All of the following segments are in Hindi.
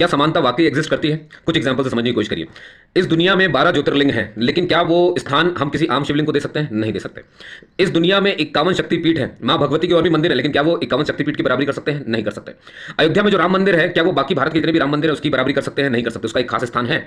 क्या समानता वाकई एग्जिस्ट करती है? कुछ एग्जांपल से समझने की कोशिश करिए। इस दुनिया में 12 ज्योतिर्लिंग हैं, लेकिन क्या वो स्थान हम किसी आम शिवलिंग को दे सकते हैं? नहीं दे सकते। इस दुनिया में 51 शक्तिपीठ है, मां भगवती के और भी मंदिर है, लेकिन क्या वो 51 शक्तिपीठ की बराबरी कर सकते हैं? नहीं कर सकते। अयोध्या में जो राम मंदिर है, क्या वो बाकी भारत के जितने भी राम मंदिर है उसकी बराबरी कर सकते हैं? नहीं कर सकते। उसका एक खास स्थान है।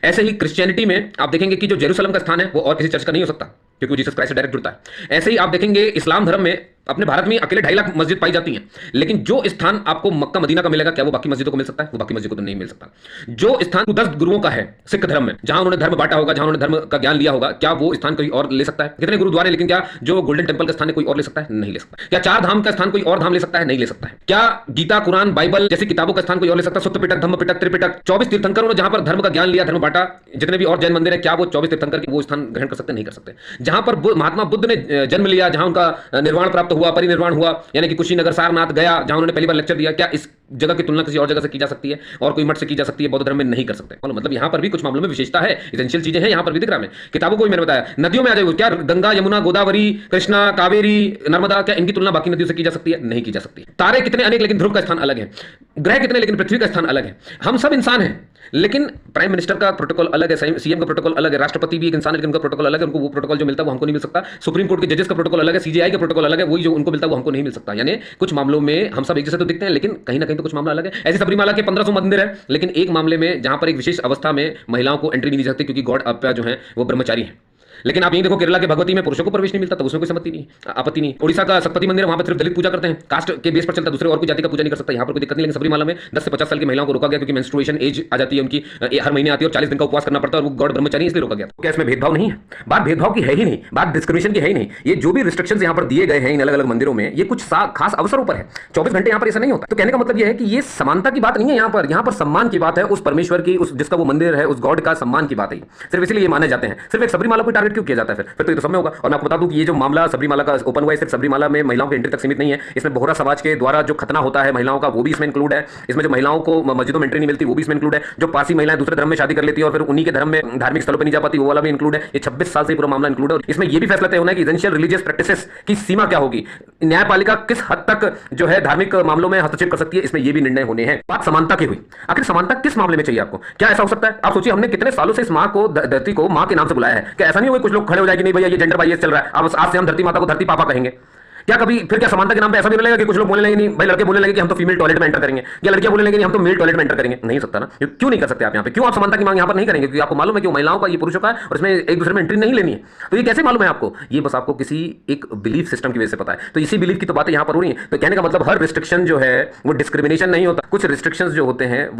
ऐसे ही क्रिश्चियनिटी में आप देखेंगे कि जो जेरूसलम का स्थान है वो और किसी चर्च का नहीं हो सकता, क्योंकि वो जीसस क्राइस्ट से डायरेक्ट जुड़ता है। ऐसे ही आप देखेंगे इस्लाम धर्म में अपने भारत में अकेले 2.5 लाख मस्जिद पाई जाती हैं, लेकिन जो स्थान आपको मक्का मदीना का मिलेगा, क्या वो बाकी मस्जिदों को मिल सकता है? वो बाकी मस्जिदों को तो नहीं मिल सकता। जो स्थान 10 गुरुओं का है सिख धर्म में, जहां उन्होंने धर्म बांटा होगा, जहां उन्होंने धर्म का ज्ञान लिया होगा, क्या वो स्थान कोई और ले सकता है? कितने गुरुद्वारे, लेकिन क्या जो गोल्डन टेंपल का स्थान है कोई और ले सकता है? नहीं ले सकता। क्या 4 धाम का स्थान कोई और धाम ले सकता है? नहीं ले सकता है। क्या गीता, कुरान, बाइबल जैसी किताबों का स्थान कोई और ले सकता है? सुत्त पिटक, धम्म पिटक, त्रिपिटक, 24 तीर्थंकरों ने जहां पर धर्म का ज्ञान लिया, धर्म बांटा, जितने भी और जैन मंदिर है, क्या वो 24 तीर्थंकर के वो स्थान ग्रहण कर सकते? नहीं कर सकते। जहां पर महात्मा बुद्ध ने जन्म लिया, जहां उनका निर्वाण प्राप्त हुआ, परिनिर्वाण हुआ, यानी कि कुशीनगर, सारनाथ, गया, जहां उन्होंने पहली बार लेक्चर दिया, क्या इस जगह की तुलना किसी और जगह से की जा सकती है? और कोई मठ से की जा सकती है? बौद्ध धर्म में नहीं कर सकते। मतलब यहां पर भी कुछ मामलों में विशेषता है, एसेंशियल चीजें हैं यहां पर भी दिख रहा है। किताबों को भी मैंने बताया। नदियों में आ जाए, क्या गंगा, यमुना, गोदावरी, कृष्णा, कावेरी, नर्मदा, क्या इनकी तुलना बाकी नदियों से की जा सकती है? नहीं की जा सकती। तारे कितने अनेक, लेकिन ध्रुव का स्थान अलग है। ग्रह कितने, लेकिन पृथ्वी का स्थान अलग है। हम सब इंसान हैं, लेकिन प्राइम मिनिस्टर का प्रोटोकॉल अलग है, सीएम का प्रोटोकॉल अलग है, राष्ट्रपति भी एक इंसान है, लेकिन उनका प्रोटोकॉल अलग है। उनको वो प्रोटोकॉल जो मिलता है वो हमको नहीं मिल सकता। सुप्रीम कोर्ट के जजेस का प्रोटोकॉल अलग है, सीजीआई का प्रोटोकॉल अलग है, वही जो उनको मिलता है वो हमको नहीं मिल सकता। यानी कुछ मामलों में हम सब एक जैसे तो दिखते हैं, लेकिन कहीं ना कहीं तो कुछ मामला अलग है। ऐसे सबरीमाला के 1500 मंदिर है, लेकिन एक मामले में जहां पर एक विशेष अवस्था में महिलाओं को एंट्री नहीं दी सकती, क्योंकि गॉड अप्पा जो है वो ब्रह्मचारी है। लेकिन आप यही देखो, केरला के भगवती में पुरुषों को प्रवेश नहीं मिलता, तो उसमें कोई सम्मति नहीं, आपत्ति नहीं। ओडिशा का सतपति मंदिर है, वहां पर सिर्फ दलित पूजा करते हैं, कास्ट के बेस पर चलता है, दूसरे और कोई जाति का पूजा नहीं कर सकता, यहां पर कोई दिक्कत नहीं। लेकिन सबरीमाला में 10 से 50 साल की महिलाओं को रोका गया, क्योंकि मेंस्ट्रुएशन एज आ जाती है उनकी, हर महीने आती है और 40 दिन का उपवास करना पड़ता है, और वो गॉड ब्रह्मचारी इसलिए रोका गया। तो क्या इसमें भेदभाव नहीं है? बात भेदभाव की है ही नहीं, बात डिस्क्रिमिनेशन की है ही नहीं। ये जो भी रिस्ट्रिक्शंस यहां पर दिए गए हैं इन अलग अलग मंदिरों में, ये कुछ खास अवसरों पर है। 24 घंटे यहां पर ऐसा नहीं होता। तो कहने का मतलब ये है कि ये समानता की बात नहीं है, यहां पर सम्मान की बात है, उस परमेश्वर की, उस जिसका वो मंदिर है, उस गॉड का सम्मान की बात है। सिर्फ इसलिए ये माने जाते हैं। सिर्फ एक सबरीमाला को टारगेट क्यों किया जाता है? फिर तो ये तो सब में होगा। और मैं आपको बता दूं कि ये जो मामला सबरीमाला का ओपन हुआ है, सिर्फ सबरीमाला में महिलाओं के एंट्री तक सीमित नहीं है। इसमें बोहरा समाज के द्वारा जो खतना होता है महिलाओं का, वो भी इसमें इंक्लूड है। इसमें जो महिलाओं को मस्जिदों में एंट्री नहीं मिलती, वो भी इसमें इंक्लूड है। जो पासी महिलाएं दूसरे धर्म में शादी कर लेती है और फिर उन्हीं के धर्म में धार्मिक स्थलों पर नहीं जा पाती, वो वाला भी इंक्लूड है। ये 26 साल से पूरा मामला इंक्लूड है। और इसमें ये भी फैसला तय होना है कि एसेंशियल रिलीजियस प्रैक्टिसेस की सीमा क्या होगी, न्यायपालिका किस हद तक जो है धार्मिक मामलों में हस्तक्षेप कर सकती है, इसमें ये भी निर्णय होने हैं। बात समानता की हुई। आखिर समानता किस मामले में चाहिए आपको? क्या ऐसा हो सकता है? आप सोचिए, हमने कितने सालों से इस मां को, धरती को मां के नाम से बुलाया है। क्या ऐसा नहीं होगा कुछ लोग खड़े हो जाए कि नहीं भैया ये जेंडर बायस चल रहा है, अब आज से हम धरती माता को धरती पापा कहेंगे? क्या कभी फिर क्या समानता के नाम पे ऐसा भी लगेगा कि कुछ लोग बोलने लगे, नहीं भाई लड़के बोलने लगे कि हम तो फीमेल टॉयलेट में एंटर करेंगे, या लड़कियां बोलने लगे हम तो मेल टॉयलेट में एंटर करेंगे? नहीं सकता ना। क्यों नहीं कर सकते आप यहाँ पे? क्यों आप समानता की मांग यहाँ पर नहीं करेंगे? क्योंकि आपको मालूम है कि वो महिलाओं का, ये पुरुषों का है, और इसमें एक दूसरे में एंट्री नहीं लेनी है। तो ये कैसे मालूम है आपको? ये बस आपको किसी एक बिलीफ सिस्टम की वजह से पता है। तो इसी बिलीफ की तो बातें यहाँ पर हो रही है। तो कहने का मतलब हर रिस्ट्रिक्शन जो है वो डिस्क्रिमिनेशन नहीं होता। कुछ रिस्ट्रिक्शंस जो होते हैं वो